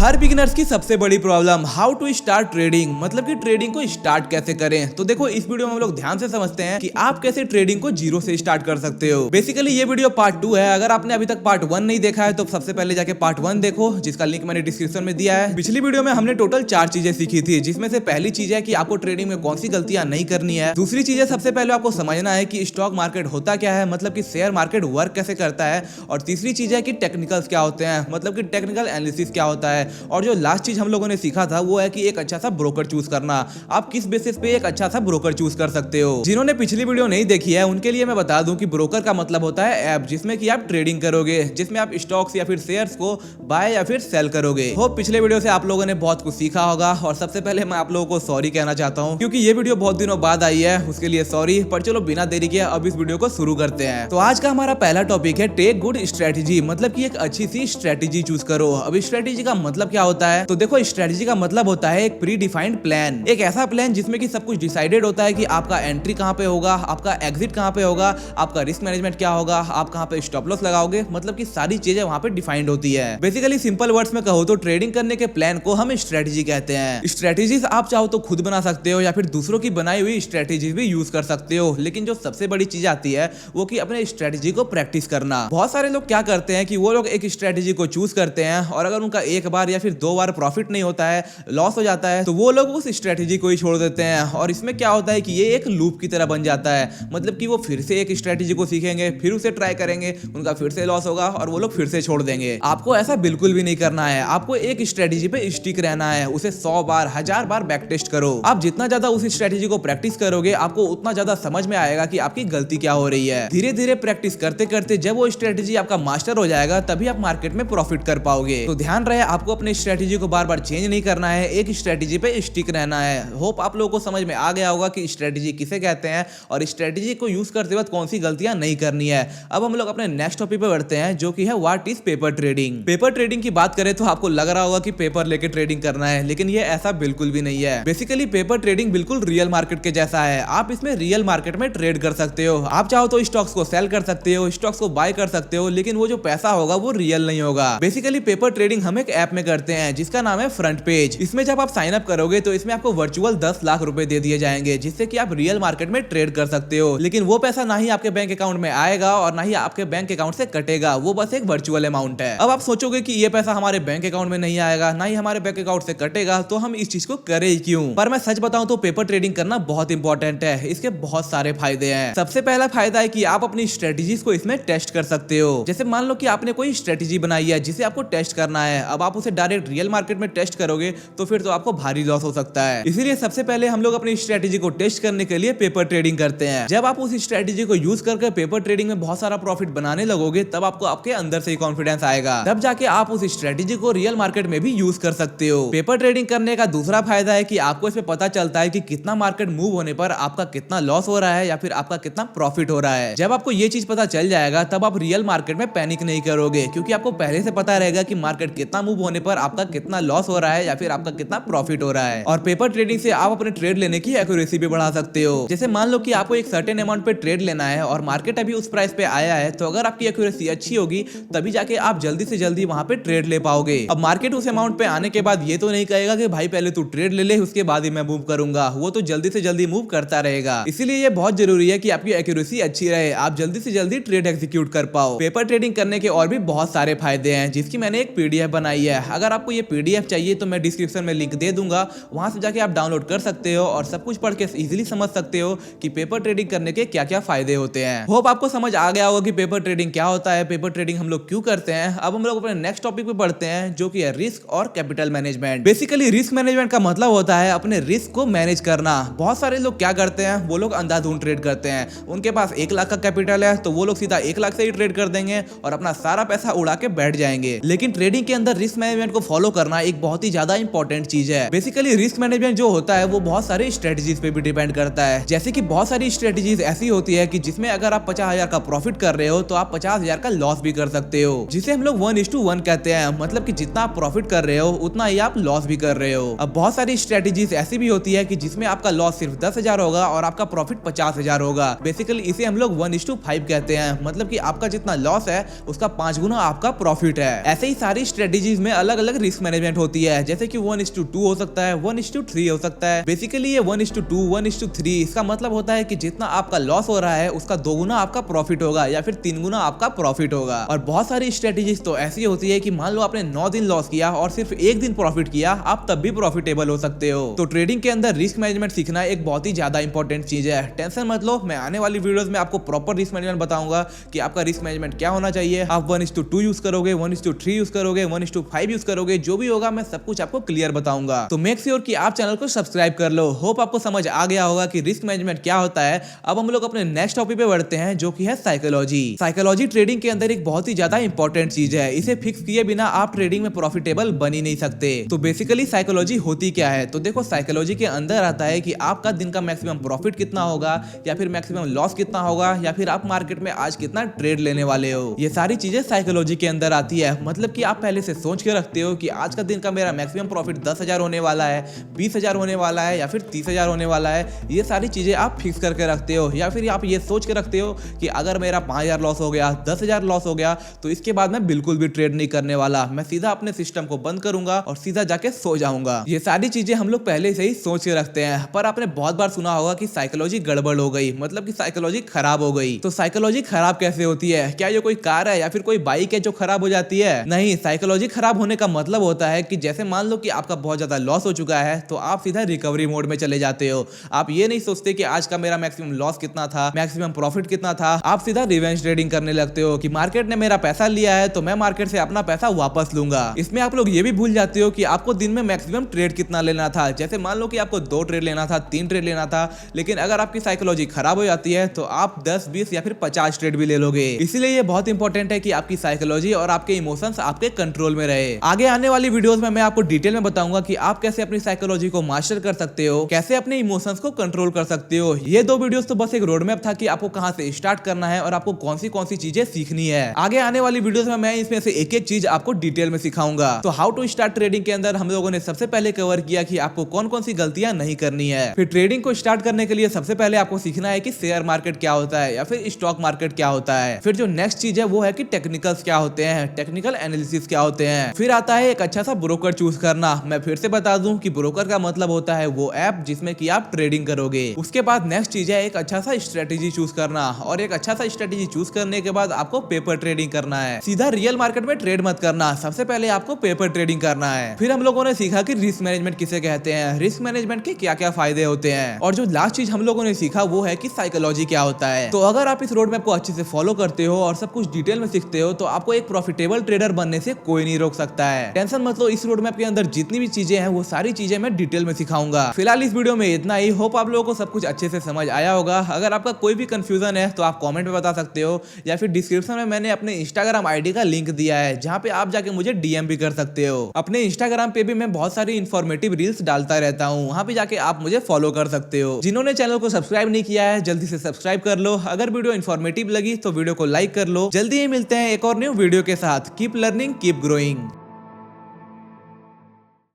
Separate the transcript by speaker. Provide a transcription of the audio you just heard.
Speaker 1: हर beginners की सबसे बड़ी problem how to start trading, मतलब कि ट्रेडिंग को स्टार्ट कैसे करें। तो देखो इस वीडियो में हम लोग ध्यान से समझते हैं कि आप कैसे ट्रेडिंग को जीरो से स्टार्ट कर सकते हो। बेसिकली ये वीडियो पार्ट 2 है। अगर आपने अभी तक पार्ट 1 नहीं देखा है तो सबसे पहले जाके पार्ट 1 देखो, जिसका लिंक मैंने डिस्क्रिप्शन में दिया है। पिछली वीडियो में हमने टोटल 4 चीजें सीखी थी, जिसमें से पहली चीज है कि आपको ट्रेडिंग में कौन सी गलतियां नहीं करनी है। दूसरी चीज है सबसे पहले आपको समझना है कि स्टॉक मार्केट होता क्या है, मतलब कि शेयर मार्केट वर्क कैसे करता है। और तीसरी चीज है कि टेक्निकल्स क्या होते हैं, मतलब कि टेक्निकल एनालिसिस क्या होता है। और जो लास्ट चीज हम लोगों ने सीखा था वो है कि एक अच्छा सा ब्रोकर चूज करना। आप किस बेसिस पे एक अच्छा सा ब्रोकर चूज कर सकते हो। जिन्होंने पिछली वीडियो नहीं देखी है उनके लिए मैं बता दूं कि ब्रोकर का मतलब होता है ऐप जिसमें कि आप ट्रेडिंग करोगे, जिसमें आप स्टॉक्स या फिर शेयर्स को बाय या फिर सेल करोगे। होप पिछले वीडियो से आप लोगों ने बहुत कुछ सीखा होगा। और सबसे पहले मैं आप लोगों को सॉरी कहना चाहता हूं क्योंकि ये वीडियो बहुत दिनों बाद आई है, उसके लिए सॉरी। पर चलो बिना देरी के अब इस वीडियो को शुरू करते हैं। तो आज का हमारा पहला टॉपिक है टेक गुड स्ट्रेटेजी, मतलब कि एक अच्छी सी स्ट्रेटेजी चूज करो। अब स्ट्रेटेजी का मतलब क्या होता है, तो देखो स्ट्रेटेजी का मतलब होता है एक प्री डिफाइंड प्लान, एक ऐसा प्लान जिसमें कि सब कुछ डिसाइडेड होता है कि आपका एंट्री कहां पे होगा, आपका एग्जिट कहां पे होगा, आपका रिस्क मैनेजमेंट क्या होगा, आप कहां पे स्टॉप लॉस लगाओगे, मतलब कि सारी चीजें वहां पे डिफाइंड होती है। बेसिकली सिंपल वर्ड्स में कहो तो ट्रेडिंग करने के प्लान को हम स्ट्रेटेजी कहते हैं। स्ट्रेटेजीज आप चाहो तो खुद बना सकते हो या फिर दूसरों की बनाई हुई स्ट्रेटेजीज भी यूज कर सकते हो, लेकिन जो सबसे बड़ी चीज आती है वो कि अपने स्ट्रेटेजी को प्रैक्टिस करना। बहुत सारे लोग क्या करते हैं कि वो लोग एक स्ट्रेटेजी को चूज करते हैं और अगर उनका एक बार या फिर 2 बार प्रॉफिट नहीं होता है, लॉस हो जाता है, तो वो लोग उस स्ट्रेटेजी को ही छोड़ देते हैं। और इसमें क्या होता है कि ये एक लूप की तरह बन जाता है, मतलब कि वो फिर से एक स्ट्रेटेजी को सीखेंगे, फिर उसे ट्राई करेंगे, उनका फिर से लॉस होगा और वो लोग फिर से छोड़ देंगे। आपको ऐसा बिल्कुल भी नहीं करना है। आपको एक स्ट्रेटेजी पे स्टिक रहना है, उसे 100 बार 1000 बार बैक टेस्ट करो। आप जितना ज्यादा उस स्ट्रेटेजी को प्रैक्टिस करोगे आपको उतना ज्यादा समझ में आएगा कि आपकी गलती क्या हो रही है। धीरे धीरे प्रैक्टिस करते करते जब वो स्ट्रेटेजी आपका मास्टर हो जाएगा तभी आप मार्केट में प्रॉफिट कर पाओगे। तो ध्यान रहे आपको अपनी स्ट्रेटेजी को बार बार चेंज नहीं करना है, एक स्ट्रेटेजी पे स्टिक रहना है। होप आप लोगों को समझ में आ गया होगा कि स्ट्रेटेजी किसे कहते हैं और स्ट्रेटेजी को यूज करते वक्त कौन सी गलतियां नहीं करनी है। अब हम लोग अपने नेक्स्ट टॉपिक पे बढ़ते हैं जो कि है what is paper trading. Paper trading की बात करें तो आपको लग रहा होगा कि पेपर लेके ट्रेडिंग करना है, लेकिन ये ऐसा बिल्कुल भी नहीं है। बेसिकली पेपर ट्रेडिंग बिल्कुल रियल मार्केट के जैसा है। आप इसमें रियल मार्केट में ट्रेड कर सकते हो। आप चाहो तो स्टॉक्स को सेल कर सकते हो, स्टॉक्स को बाय कर सकते हो, लेकिन वो जो पैसा होगा वो रियल नहीं होगा। बेसिकली पेपर ट्रेडिंग हम एक ऐप में करते हैं जिसका नाम है फ्रंट पेज। इसमें जब आप साइन अप करोगे तो इसमें आपको वर्चुअल 10 लाख रुपए दे दिए जाएंगे, जिससे कि आप रियल मार्केट में ट्रेड कर सकते हो। लेकिन वो पैसा ना ही आपके बैंक अकाउंट में आएगा और ना ही आपके बैंक अकाउंट से कटेगा, वो बस एक वर्चुअल अमाउंट है। अब आप सोचोगे कि ये पैसा हमारे बैंक अकाउंट में नहीं आएगा, ना ही हमारे बैंक अकाउंट से कटेगा, तो हम इस चीज को करें ही क्यों। पर मैं सच बताऊं तो पेपर ट्रेडिंग करना बहुत इंपॉर्टेंट है। इसके बहुत सारे फायदे हैं। सबसे पहला फायदा है कि आप अपनी स्ट्रेटेजीज को इसमें टेस्ट कर सकते हो। जैसे मान लो कि आपने कोई स्ट्रेटेजी बनाई है जिसे आपको टेस्ट करना है, अब आप उसे डायरेक्ट रियल मार्केट में टेस्ट करोगे तो फिर तो आपको भारी लॉस हो सकता है। इसीलिए सबसे पहले हम लोग अपनी स्ट्रेटेजी को टेस्ट करने के लिए पेपर ट्रेडिंग करते हैं। जब आप उस स्ट्रेटेजी को यूज करके पेपर ट्रेडिंग में बहुत सारा प्रॉफिट बनाने लगोगे तब आपको आपके अंदर से ही कॉन्फिडेंस आएगा, तब जाके आप उस स्ट्रेटेजी को रियल मार्केट में भी यूज कर सकते हो। पेपर ट्रेडिंग करने का दूसरा फायदा है कि आपको इसमें पता चलता है कि कितना मार्केट मूव होने पर आपका कितना लॉस हो रहा है या फिर आपका कितना प्रॉफिट हो रहा है। जब आपको ये चीज पता चल जाएगा तब आप रियल मार्केट में पैनिक नहीं करोगे, क्योंकि आपको पहले से पता रहेगा कि मार्केट कितना मूव होने पर आपका कितना लॉस हो रहा है या फिर आपका कितना प्रॉफिट हो रहा है। और पेपर ट्रेडिंग से आप अपने ट्रेड लेने की एक्यूरेसी भी बढ़ा सकते हो। जैसे मान लो कि आपको एक सर्टेन अमाउंट पे ट्रेड लेना है और मार्केट अभी उस प्राइस पे आया है, तो अगर आपकी एक्यूरेसी अच्छी होगी तभी जाके आप जल्दी से जल्दी वहां पे ट्रेड ले पाओगे। अब मार्केट उस अमाउंट पे आने के बाद ये तो नहीं कहेगा कि भाई पहले तू ट्रेड ले ले उसके बाद ही मैं मूव करूंगा, वो तो जल्दी से जल्दी मूव करता रहेगा। इसीलिए ये बहुत जरूरी है कि आपकी एक्यूरेसी अच्छी रहे, आप जल्दी से जल्दी ट्रेड एग्जीक्यूट कर पाओ। पेपर ट्रेडिंग करने के और भी बहुत सारे फायदे हैं जिसकी मैंने एक पीडीएफ बनाई है। अगर आपको ये पीडीएफ चाहिए तो मैं डिस्क्रिप्शन में लिंक दे दूंगा, वहां से जाके आप डाउनलोड कर सकते हो और सब कुछ पढ़ के इजीली समझ सकते हो कि पेपर ट्रेडिंग करने के क्या क्या फायदे होते हैं। होप आपको समझ आ गया होगा कि पेपर ट्रेडिंग क्या होता है, पेपर ट्रेडिंग हम लोग क्यों करते हैं। अब हम लोग अपने नेक्स्ट टॉपिक पे बढ़ते हैं जो कि है रिस्क और capital management. Basically risk management का मतलब होता है अपने रिस्क को मैनेज करना। बहुत सारे लोग क्या करते हैं, वो लोग अंधाधुंध ट्रेड करते हैं। उनके पास 1 लाख का कैपिटल है तो वो लोग सीधा 1 लाख से ही ट्रेड कर देंगे और अपना सारा पैसा उड़ा के बैठ जाएंगे। लेकिन ट्रेडिंग के अंदर रिस्क मैनेजमेंट को फॉलो करना एक बहुत ही ज्यादा इंपॉर्टेंट चीज है। बेसिकली रिस्क मैनेजमेंट जो होता है वो बहुत सारे स्ट्रेटेजीज पे भी डिपेंड करता है। जैसे कि बहुत सारी स्ट्रेटेजीज ऐसी होती है कि जिसमें अगर आप 50,000 का प्रॉफिट कर रहे हो तो आप 50,000 का लॉस भी कर सकते हो, जिसे हम लोग 1:1 कहते हैं। मतलब कि जितना आप प्रॉफिट कर रहे हो उतना ही आप लॉस भी कर रहे हो। अब बहुत सारी स्ट्रेटेजीज ऐसी भी होती है कि जिसमें आपका लॉस सिर्फ 10,000 होगा और आपका प्रॉफिट 50,000 होगा। बेसिकली इसे हम लोग 1:5 कहते हैं, मतलब कि आपका जितना लॉस है उसका 5 गुना आपका प्रॉफिट है। ऐसे ही सारी स्ट्रेटेजीज में अलग अलग अलग रिस्क मैनेजमेंट होती है, जैसे कि 1:2 हो सकता है, 1:3 हो सकता है। बेसिकली ये 1:2, 1:3 इसका मतलब होता है कि जितना आपका लॉस हो रहा है उसका 2 गुना आपका प्रॉफिट होगा या फिर 3 गुना आपका प्रॉफिट होगा। और बहुत सारी स्ट्रेटेजीज तो ऐसी होती है कि मान लो आपने 9 दिन लॉस किया और सिर्फ 1 दिन प्रॉफिट किया, आप तब भी प्रॉफिटेबल हो सकते हो। तो ट्रेडिंग के अंदर रिस्क मैनेजमेंट सीखना एक बहुत ही ज्यादा इंपॉर्टेंट चीज है। टेंशन मत लो, मैं आने वाली वीडियोस में आपको प्रॉपर रिस्क मैनेजमेंट बताऊंगा कि आपका रिस्क मैनेजमेंट क्या होना चाहिए। आप 1:2 यूज करोगे, 1:3 यूज करोगे, 1:5 यूज करोगे, जो भी होगा मैं सब कुछ आपको क्लियर बताऊंगा। तो मेक श्योर कि आप चैनल को सब्सक्राइब कर लो। होप आपको समझ आ गया होगा कि रिस्क मैनेजमेंट क्या होता है। अब हम लोग अपने नेक्स्ट टॉपिक पे बढ़ते हैं, जो कि है साइकोलॉजी। साइकोलॉजी ट्रेडिंग के अंदर एक बहुत ही ज्यादा इंपॉर्टेंट चीज है। इसे फिक्स किए बिना आप ट्रेडिंग में प्रॉफिटेबल बन ही नहीं सकते। तो बेसिकली साइकोलॉजी होती क्या है? तो देखो, साइकोलॉजी के अंदर आता है कि आपका दिन का मैक्सिमम प्रॉफिट कितना होगा या फिर मैक्सिमम लॉस कितना होगा या फिर आप मार्केट में आज कितना ट्रेड लेने वाले हो। ये सारी चीजें साइकोलॉजी के अंदर आती है। मतलब कि आप पहले से सोच के रखते हो कि आज का दिन का मेरा मैक्सिमम प्रॉफिट 10,000 होने वाला है, 20,000 होने वाला है या फिर 30,000 होने वाला है। ये सारी चीजें आप फिक्स करके रखते हो। या फिर आप ये सोच के रखते हो कि अगर मेरा 5,000 लॉस हो गया, 10,000 लॉस हो गया, तो इसके बाद मैं बिल्कुल भी ट्रेड नहीं करने वाला, मैं सीधा अपने सिस्टम को बंद करूंगा और सीधा जाके सो जाऊंगा। ये सारी चीजें हम लोग पहले से ही सोच के रखते हैं। पर आपने बहुत बार सुना होगा कि साइकोलॉजी गड़बड़ हो गई, मतलब कि साइकोलॉजी खराब हो गई। तो साइकोलॉजी खराब कैसे होती है? क्या ये कोई कार है या फिर कोई बाइक है जो खराब हो जाती है? नहीं, साइकोलॉजी खराब होने का मतलब होता है कि जैसे मान लो कि आपका बहुत ज्यादा लॉस हो चुका है तो आप सीधा रिकवरी मोड में चले जाते हो। आप ये नहीं सोचते कि आज का मेरा मैक्सिमम लॉस कितना था, मैक्सिमम प्रॉफिट कितना था। आप सीधा रिवेंज ट्रेडिंग करने लगते हो कि मार्केट ने मेरा पैसा लिया है तो मैं मार्केट से अपना पैसा वापस लूंगा। इसमें आप लोग ये भी भूल जाते हो कि आपको दिन में मैक्सिमम ट्रेड कितना लेना था। जैसे मान लो कि आपको 2 ट्रेड लेना था, 3 ट्रेड लेना था, लेकिन अगर आपकी साइकोलॉजी खराब हो जाती है तो आप 10, 20 या फिर 50 ट्रेड भी ले लोगे। इसीलिए ये बहुत इंपॉर्टेंट है कि आपकी साइकोलॉजी और आपके इमोशंस आपके कंट्रोल में रहे। आगे आने वाली वीडियोस में मैं आपको डिटेल में बताऊंगा कि आप कैसे अपनी साइकोलॉजी को मास्टर कर सकते हो, कैसे अपने इमोशंस को कंट्रोल कर सकते हो। ये 2 वीडियोस तो बस एक रोड मैप था कि आपको कहां से स्टार्ट करना है और आपको कौन सी चीजें सीखनी है। आगे आने वाली वीडियोस में मैं इसमें से एक एक चीज आपको डिटेल में सिखाऊंगा। तो हाउ टू स्टार्ट ट्रेडिंग के अंदर हम लोगों ने सबसे पहले कवर किया कि आपको कौन सी गलतियां नहीं करनी है। फिर ट्रेडिंग को स्टार्ट करने के लिए सबसे पहले आपको सीखना है कि शेयर मार्केट क्या होता है या फिर स्टॉक मार्केट क्या होता है। फिर जो नेक्स्ट चीज है वो है कि टेक्निकल्स क्या होते हैं, टेक्निकल एनालिसिस क्या होते हैं। फिर आता है एक अच्छा सा ब्रोकर चूज करना। मैं फिर से बता दूं कि ब्रोकर का मतलब होता है वो ऐप जिसमें कि आप ट्रेडिंग करोगे। उसके बाद नेक्स्ट चीज है एक अच्छा सा स्ट्रेटेजी चूज करना, और एक अच्छा सा स्ट्रेटेजी चूज करने के बाद आपको पेपर ट्रेडिंग करना है। सीधा रियल मार्केट में ट्रेड मत करना, सबसे पहले आपको पेपर ट्रेडिंग करना है। फिर हम लोगों ने सीखा कि रिस्क मैनेजमेंट किसे कहते हैं, रिस्क मैनेजमेंट के क्या क्या फायदे होते हैं, और जो लास्ट चीज हम लोगों ने सीखा वो है कि साइकोलॉजी क्या होता है। तो अगर आप इस रोड मैप को अच्छे से फॉलो करते हो और सब कुछ डिटेल में सीखते हो तो आपको एक प्रॉफिटेबल ट्रेडर बनने से कोई नहीं रोक सकता है। टेंशन मत लो, इस रोड मैप के अंदर जितनी भी चीजें हैं वो सारी चीजें मैं डिटेल में सिखाऊंगा। फिलहाल इस वीडियो में इतना ही। होप आप लोगों को सब कुछ अच्छे से समझ आया होगा। अगर आपका कोई भी कंफ्यूजन है तो आप कमेंट में बता सकते हो, या फिर डिस्क्रिप्शन में मैंने अपने इंस्टाग्राम आईडी का लिंक दिया है जहां पे आप जाके मुझे डीएम भी कर सकते हो। अपने इंस्टाग्राम पे भी मैं बहुत सारी इन्फॉर्मेटिव रील्स डालता रहता हूँ, वहां पे जाके आप मुझे फॉलो कर सकते हो। जिन्होंने चैनल को सब्सक्राइब नहीं किया है जल्दी से सब्सक्राइब कर लो। अगर वीडियो इन्फॉर्मेटिव लगी तो वीडियो को लाइक कर लो। जल्दी ही मिलते हैं एक और न्यू वीडियो के साथ। Keep learning, keep growing.